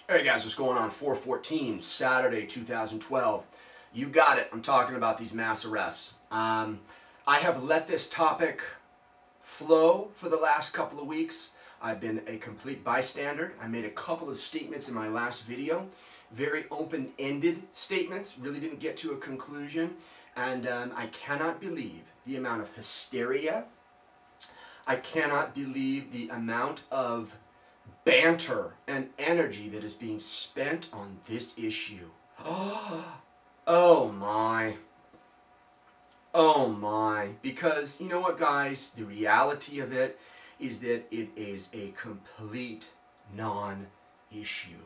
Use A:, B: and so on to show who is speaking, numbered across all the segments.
A: Hey guys, what's going on? 4/14, Saturday, 2012. You got it. I'm talking about these mass arrests. I have let this topic flow for the last couple of weeks. I've been a complete bystander. I made a couple of statements in my last video. Very open-ended statements. Really didn't get to a conclusion. And I cannot believe the amount of hysteria. I cannot believe the amount of banter and energy that is being spent on this issue. Oh my. Oh my. Because you know what, guys? The reality of it is that it is a complete non-issue.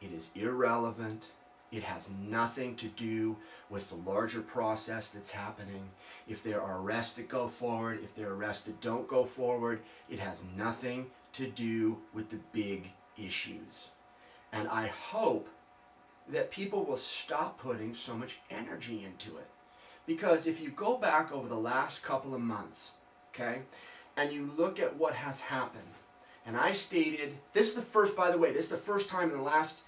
A: It is irrelevant. It has nothing to do with the larger process that's happening. If there are arrests that go forward, if there are arrests that don't go forward, it has nothing to do with the big issues. And I hope that people will stop putting so much energy into it. Because if you go back over the last couple of months, okay, and you look at what has happened, and I stated, this is the first, by the way, this is the first time in the last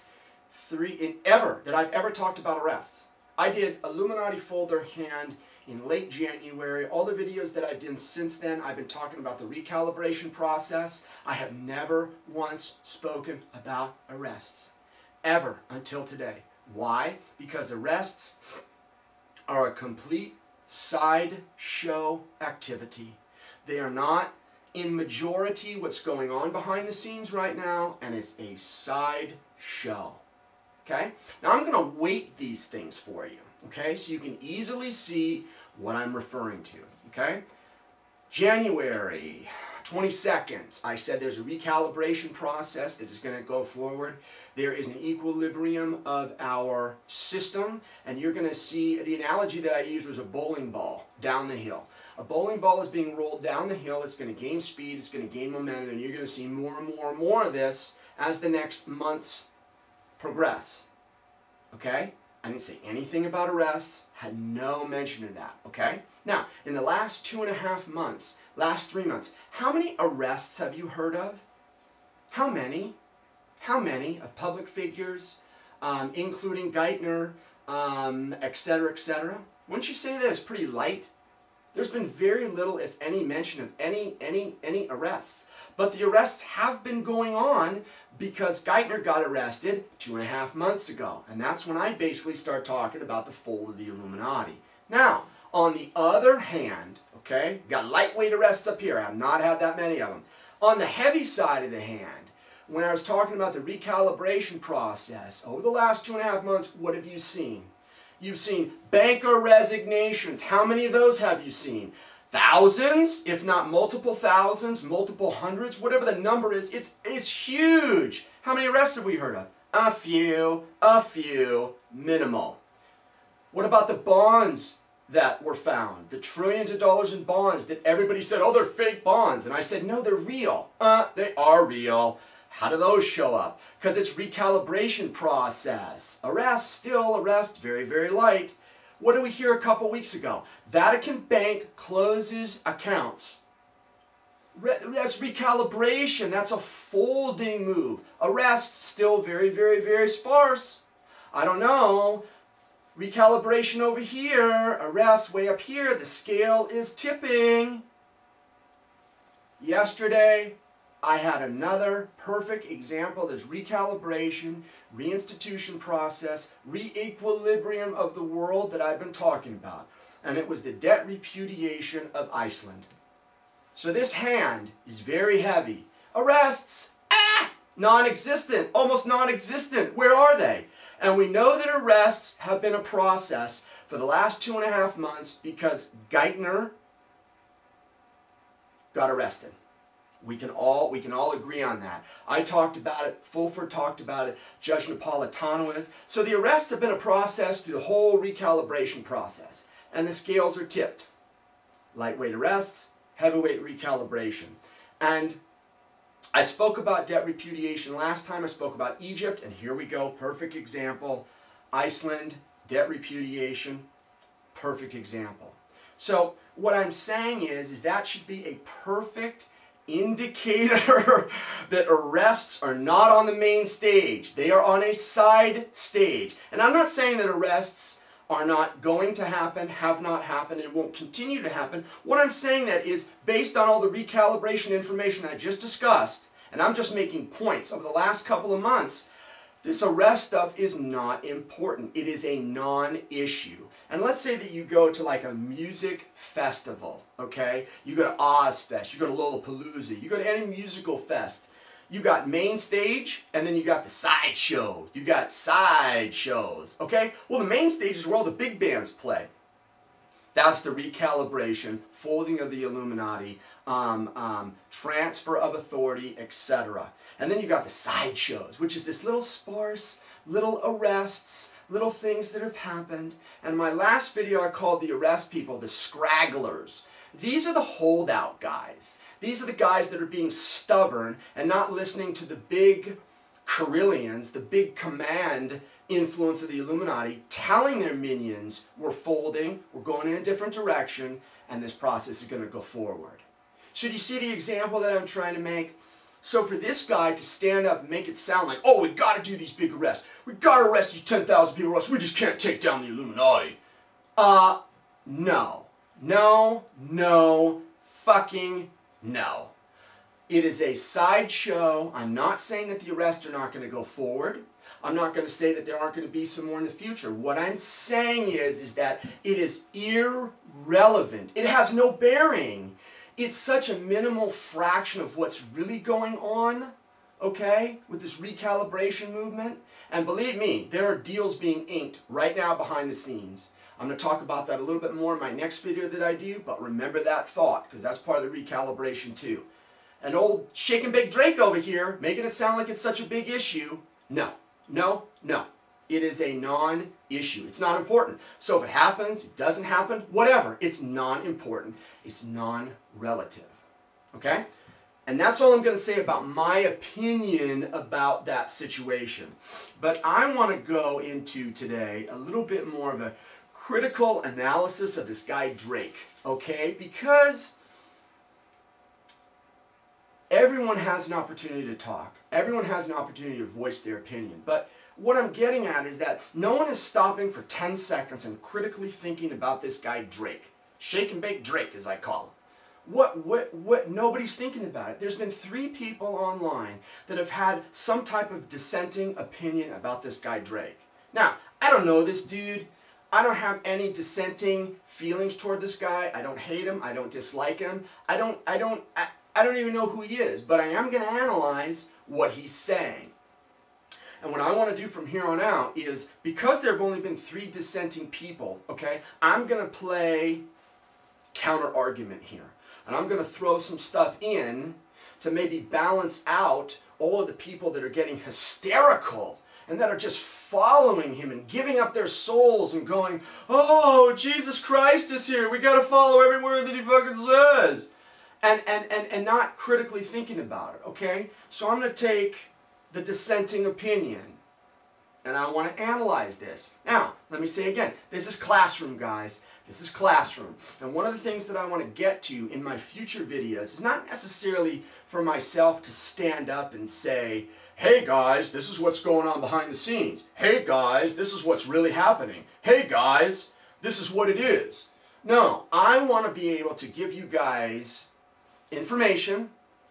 A: that I've ever talked about arrests. I did Illuminati Fold Their Hand in late January. All the videos that I've done since then, I've been talking about the recalibration process. I have never once spoken about arrests, ever, until today. Why? Because arrests are a complete sideshow activity. They are not, in majority, what's going on behind the scenes right now, and it's a sideshow. Okay? Now I'm going to weight these things for you, okay? So you can easily see what I'm referring to, okay? January 22nd, I said there's a recalibration process that is going to go forward. There is an equilibrium of our system, and you're going to see, the analogy that I used was a bowling ball down the hill. A bowling ball is being rolled down the hill. It's going to gain speed. It's going to gain momentum, and you're going to see more and more and more of this as the next months progress. Okay? I didn't say anything about arrests, had no mention of that. Okay? Now, in the last 2.5 months, last 3 months, how many arrests have you heard of? How many? How many of public figures, including Geithner, etc., etc.? Wouldn't you say that it's pretty light? There's been very little, if any, mention of any arrests. But the arrests have been going on because Geithner got arrested 2.5 months ago. And that's when I basically start talking about the fold of the Illuminati. Now, on the other hand, okay, got lightweight arrests up here. I have not had that many of them. On the heavy side of the hand, when I was talking about the recalibration process, over the last 2.5 months, what have you seen? You've seen banker resignations. How many of those have you seen? Thousands, if not multiple thousands, multiple hundreds, whatever the number is, it's huge. How many arrests have we heard of? A few, minimal. What about the bonds that were found? The trillions of dollars in bonds that everybody said, oh, they're fake bonds. And I said, no, they're real. They are real. How do those show up? Because it's recalibration process. Arrest, still arrest, very, very light. What did we hear a couple weeks ago? Vatican Bank closes accounts. That's recalibration. That's a folding move. Arrests, still very, very, very sparse. I don't know. Recalibration over here. Arrests way up here. The scale is tipping. Yesterday, I had another perfect example of this recalibration, reinstitution process, re-equilibrium of the world that I've been talking about. And it was the debt repudiation of Iceland. So this hand is very heavy. Arrests, non-existent, almost non-existent. Where are they? And we know that arrests have been a process for the last 2.5 months because Geithner got arrested. We can all agree on that. I talked about it. Fulford talked about it. Judge Napolitano is. So the arrests have been a process through the whole recalibration process. And the scales are tipped. Lightweight arrests, heavyweight recalibration. And I spoke about debt repudiation last time. I spoke about Egypt. And here we go. Perfect example. Iceland, debt repudiation. Perfect example. So what I'm saying is that should be a perfect indicator that arrests are not on the main stage. They are on a side stage. And I'm not saying that arrests are not going to happen, have not happened, and won't continue to happen. What I'm saying that is based on all the recalibration information I just discussed, and I'm just making points over the last couple of months, this arrest stuff is not important. It is a non-issue. And let's say that you go to like a music festival, okay? You go to Ozfest, you go to Lollapalooza, you go to any musical fest. You got main stage, and then you got the side show. You got side shows, okay? Well, the main stage is where all the big bands play. That's the recalibration, folding of the Illuminati, transfer of authority, etc. And then you got the side shows, which is this little sparse, little arrests, little things that have happened. And my last video I called the arrest people the scragglers. These are the holdout guys. These are the guys that are being stubborn and not listening to the big Carillions, the big command influence of the Illuminati, telling their minions, we're folding, we're going in a different direction, and this process is going to go forward. So do you see the example that I'm trying to make? So for this guy to stand up and make it sound like, oh, we got to do these big arrests. We got to arrest these 10,000 people, or else we just can't take down the Illuminati. No. No, no, fucking no. It is a sideshow. I'm not saying that the arrests are not going to go forward. I'm not going to say that there aren't going to be some more in the future. What I'm saying is that it is irrelevant. It has no bearing. It's such a minimal fraction of what's really going on, okay, with this recalibration movement. And believe me, there are deals being inked right now behind the scenes. I'm going to talk about that a little bit more in my next video that I do, but remember that thought, because that's part of the recalibration too. And old Shake and Bake Drake over here, making it sound like it's such a big issue. No, no, no. It is a non-issue. It's not important. So if it happens, it doesn't happen, whatever. It's non-important. It's non-relative. Okay? And that's all I'm going to say about my opinion about that situation. But I want to go into today a little bit more of a critical analysis of this guy Drake. Okay? Because everyone has an opportunity to talk. Everyone has an opportunity to voice their opinion. But what I'm getting at is that no one is stopping for 10 seconds and critically thinking about this guy Drake. Shake and Bake Drake, as I call him. Nobody's thinking about it. There's been 3 people online that have had some type of dissenting opinion about this guy Drake. Now, I don't know this dude. I don't have any dissenting feelings toward this guy. I don't hate him. I don't dislike him. I don't even know who he is, but I am going to analyze what he's saying. And what I want to do from here on out is, because there have only been 3 dissenting people, okay, I'm going to play counter-argument here. And I'm going to throw some stuff in to maybe balance out all of the people that are getting hysterical and that are just following him and giving up their souls and going, oh, Jesus Christ is here. We got to follow every word that he fucking says. And not critically thinking about it, okay? So I'm going to take the dissenting opinion, and I want to analyze this. Now, let me say again, this is classroom, guys. This is classroom. And one of the things that I want to get to in my future videos is not necessarily for myself to stand up and say, hey guys, this is what's going on behind the scenes. Hey guys, this is what's really happening. Hey guys, this is what it is. No, I want to be able to give you guys information,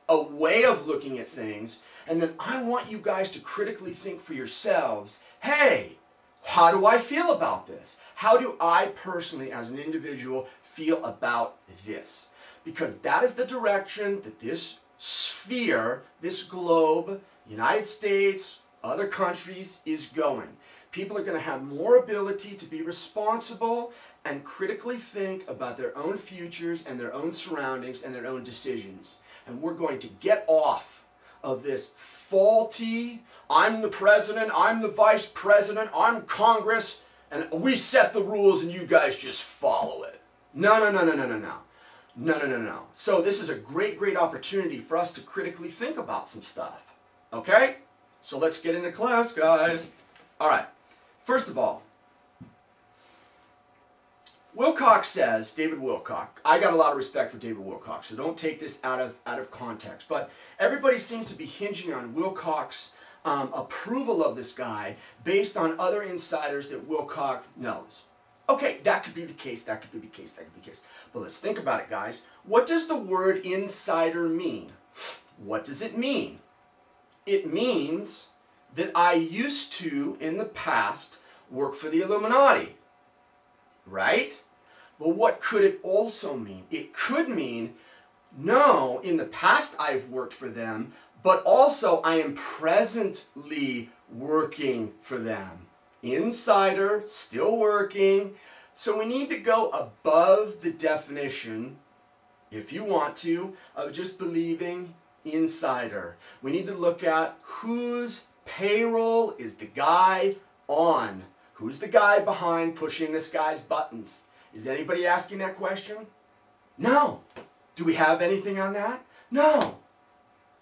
A: a way of looking at things, and then I want you guys to critically think for yourselves, hey, how do I feel about this? How do I personally, as an individual, feel about this? Because that is the direction that this sphere, this globe, United States, other countries, is going. People are going to have more ability to be responsible and critically think about their own futures and their own surroundings and their own decisions. And we're going to get off of this faulty, I'm the president, I'm the vice president, I'm Congress, and we set the rules and you guys just follow it. No, no, no, no, no, no, no. No, no, no, no. So this is a great, great opportunity for us to critically think about some stuff. Okay? So let's get into class, guys. All right. First of all, Wilcock says, David Wilcock, I got a lot of respect for David Wilcock, so don't take this out of context, but everybody seems to be hinging on Wilcock's approval of this guy based on other insiders that Wilcock knows. Okay, that could be the case, that could be the case, that could be the case. But let's think about it, guys. What does the word insider mean? What does it mean? It means that I used to, in the past, work for the Illuminati. Right? But what could it also mean? It could mean, no, in the past I've worked for them, but also I am presently working for them. Insider, still working. So we need to go above the definition, if you want to, of just believing insider. We need to look at whose payroll is the guy on. Who's the guy behind pushing this guy's buttons? Is anybody asking that question? No. Do we have anything on that? No.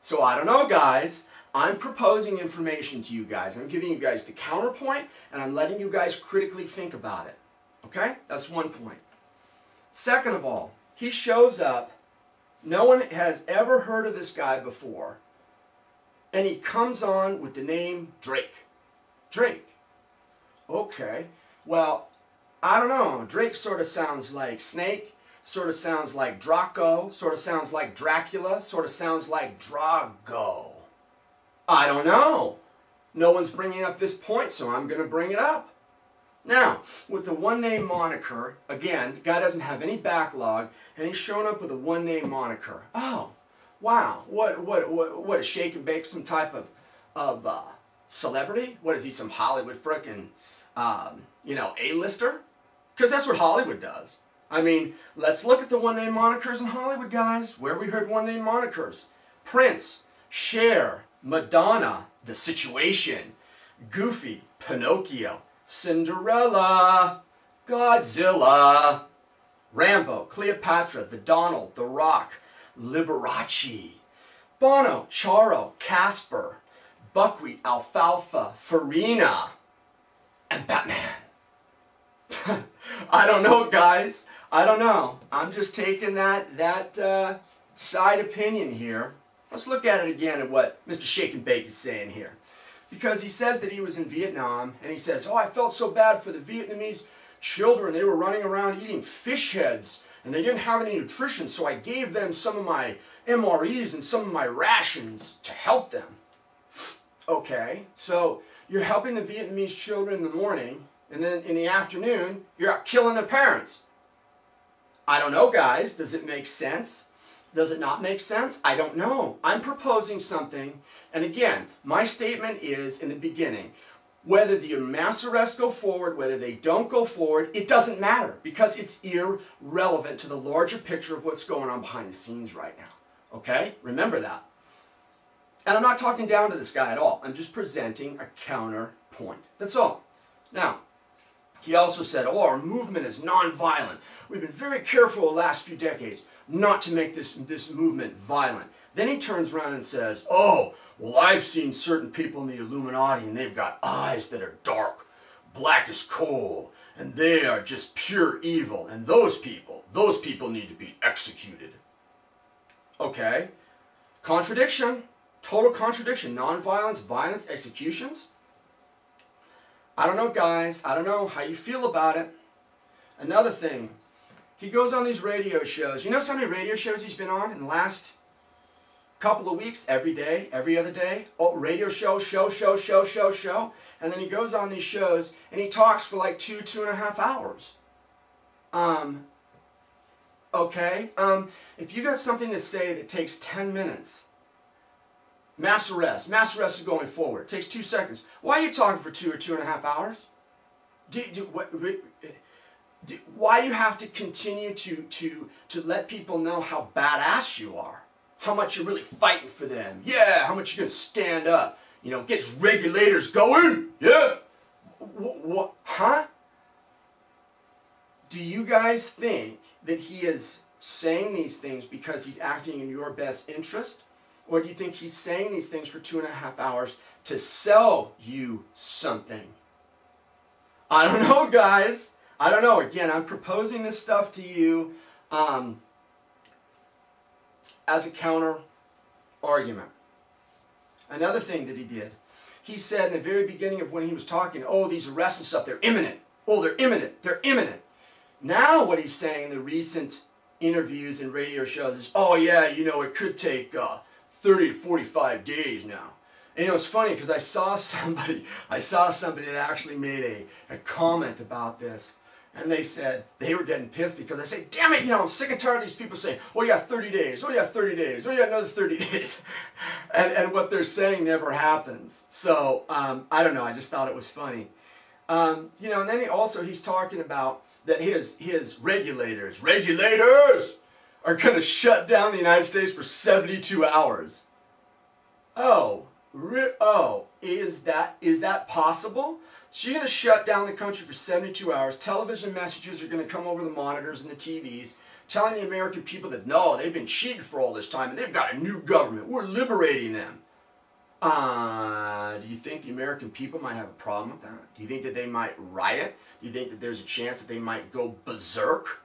A: So I don't know, guys. I'm proposing information to you guys. I'm giving you guys the counterpoint, and I'm letting you guys critically think about it. Okay? That's one point. Second of all, he shows up. No one has ever heard of this guy before. And he comes on with the name Drake. Drake. Okay. Well, I don't know. Drake sort of sounds like Snake. Sort of sounds like Draco. Sort of sounds like Dracula. Sort of sounds like Drago. I don't know. No one's bringing up this point, so I'm going to bring it up. Now, with the one-name moniker, again, the guy doesn't have any backlog, and he's showing up with a one-name moniker. Oh, wow. What is Shake and Bake some type of celebrity? What is he, some Hollywood frickin', A-lister? Because that's what Hollywood does. I mean, let's look at the one-name monikers in Hollywood, guys. Where have we heard one-name monikers? Prince, Cher, Madonna, The Situation, Goofy, Pinocchio, Cinderella, Godzilla, Rambo, Cleopatra, The Donald, The Rock, Liberace, Bono, Charo, Casper, Buckwheat, Alfalfa, Farina, and Batman. I don't know, guys. I don't know. I'm just taking that side opinion here. Let's look at it again at what Mr. Shake and Bake is saying here. Because he says that he was in Vietnam, and he says, oh, I felt so bad for the Vietnamese children. They were running around eating fish heads, and they didn't have any nutrition, so I gave them some of my MREs and some of my rations to help them. Okay, so you're helping the Vietnamese children in the morning, and then in the afternoon, you're out killing their parents. I don't know, guys. Does it make sense? Does it not make sense? I don't know. I'm proposing something, and again, my statement is in the beginning, whether the mass arrests go forward, whether they don't go forward, it doesn't matter because it's irrelevant to the larger picture of what's going on behind the scenes right now. Okay? Remember that. And I'm not talking down to this guy at all. I'm just presenting a counterpoint. That's all. Now, he also said, oh, our movement is nonviolent. We've been very careful the last few decades not to make this movement violent. Then he turns around and says, oh, well, I've seen certain people in the Illuminati and they've got eyes that are dark, black as coal, and they are just pure evil. And those people need to be executed. Okay. Contradiction. Total contradiction. Nonviolence, violence, executions. I don't know, guys. I don't know how you feel about it. Another thing. He goes on these radio shows. You know how many radio shows he's been on in the last couple of weeks? Every day, every other day. Oh, radio show. And then he goes on these shows and he talks for like 2.5 hours. Okay? If you got something to say that takes 10 minutes, mass arrest is going forward, it takes 2 seconds. Why are you talking for 2 or 2.5 hours? Why do you have to continue to let people know how badass you are? How much you're really fighting for them? Yeah, how much you're going to stand up? You know, get his regulators going? Yeah. What? Huh? Do you guys think that he is saying these things because he's acting in your best interest? Or do you think he's saying these things for 2.5 hours to sell you something? I don't know, guys. I don't know. Again, I'm proposing this stuff to you as a counter argument. Another thing that he did, he said in the very beginning of when he was talking, oh, these arrests and stuff, they're imminent. Oh, they're imminent. They're imminent. Now what he's saying in the recent interviews and radio shows is, oh yeah, you know, it could take 30 to 45 days now. And you know, it's funny because I saw somebody that actually made a comment about this. And they said they were getting pissed because I say, damn it, you know, I'm sick and tired of these people saying, oh, you got 30 days, oh, you got 30 days, oh, you got another 30 days. and what they're saying never happens. So, I don't know, I just thought it was funny. You know, and then he's talking about that his regulators are going to shut down the United States for 72 hours. Oh, is that possible? She's going to shut down the country for 72 hours. Television messages are going to come over the monitors and the TVs telling the American people that, no, they've been cheated for all this time and they've got a new government. We're liberating them. Do you think the American people might have a problem with that? Do you think that they might riot? Do you think that there's a chance that they might go berserk?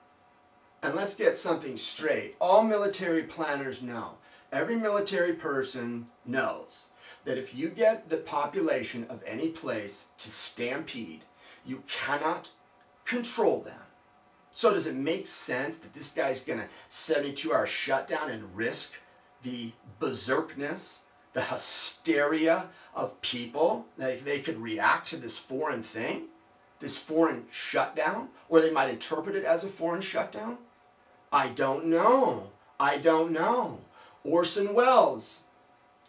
A: And let's get something straight. All military planners know. Every military person knows that if you get the population of any place to stampede, you cannot control them. So does it make sense that this guy's going to 72-hour shutdown and risk the berserkness, the hysteria of people? They could react to this foreign thing, this foreign shutdown, or they might interpret it as a foreign shutdown? I don't know. I don't know. Orson Welles,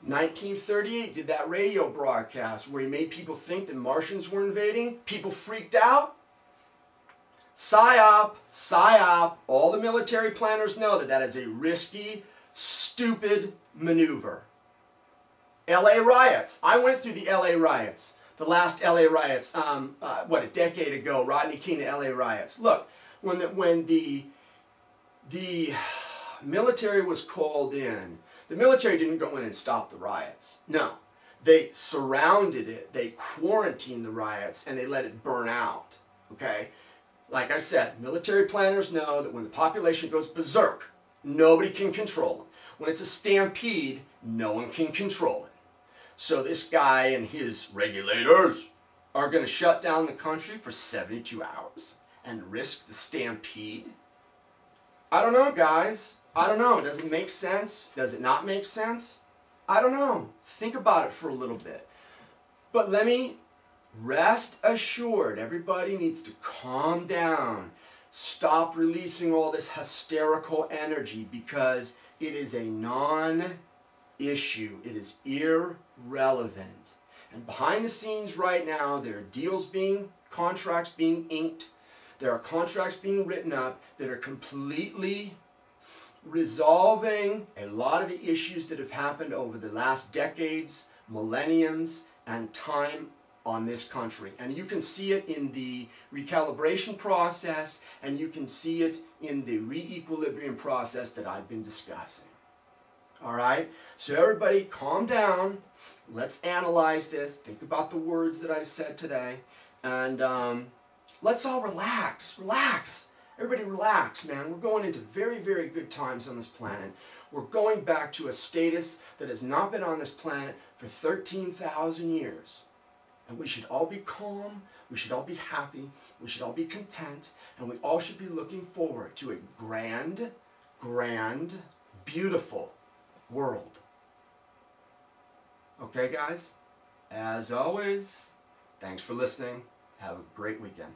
A: 1938, did that radio broadcast where he made people think that Martians were invading. People freaked out. PSYOP, PSYOP. All the military planners know that that is a risky, stupid maneuver. LA riots. I went through the LA riots. The last LA riots, a decade ago, Rodney King, the LA riots. Look, when the military was called in, the military didn't go in and stop the riots. No. They surrounded it, they quarantined the riots, and they let it burn out. Okay? Like I said, military planners know that when the population goes berserk, nobody can control them. When it's a stampede, no one can control it. So this guy and his regulators are going to shut down the country for 72 hours and risk the stampede? I don't know, guys. I don't know. Does it make sense? Does it not make sense? I don't know. Think about it for a little bit. But let me rest assured, everybody needs to calm down. Stop releasing all this hysterical energy because it is a non-issue. It is irrelevant. And behind the scenes right now, there are contracts being inked. There are contracts being written up that are completely resolving a lot of the issues that have happened over the last decades, millenniums, and time on this country. And you can see it in the recalibration process, and you can see it in the re-equilibrium process that I've been discussing. All right? So everybody calm down. Let's analyze this. Think about the words that I've said today. And let's all relax. Relax. Everybody relax, man. We're going into very, very good times on this planet. We're going back to a status that has not been on this planet for 13,000 years. And we should all be calm. We should all be happy. We should all be content. And we all should be looking forward to a grand, beautiful world. Okay, guys? As always, thanks for listening. Have a great weekend.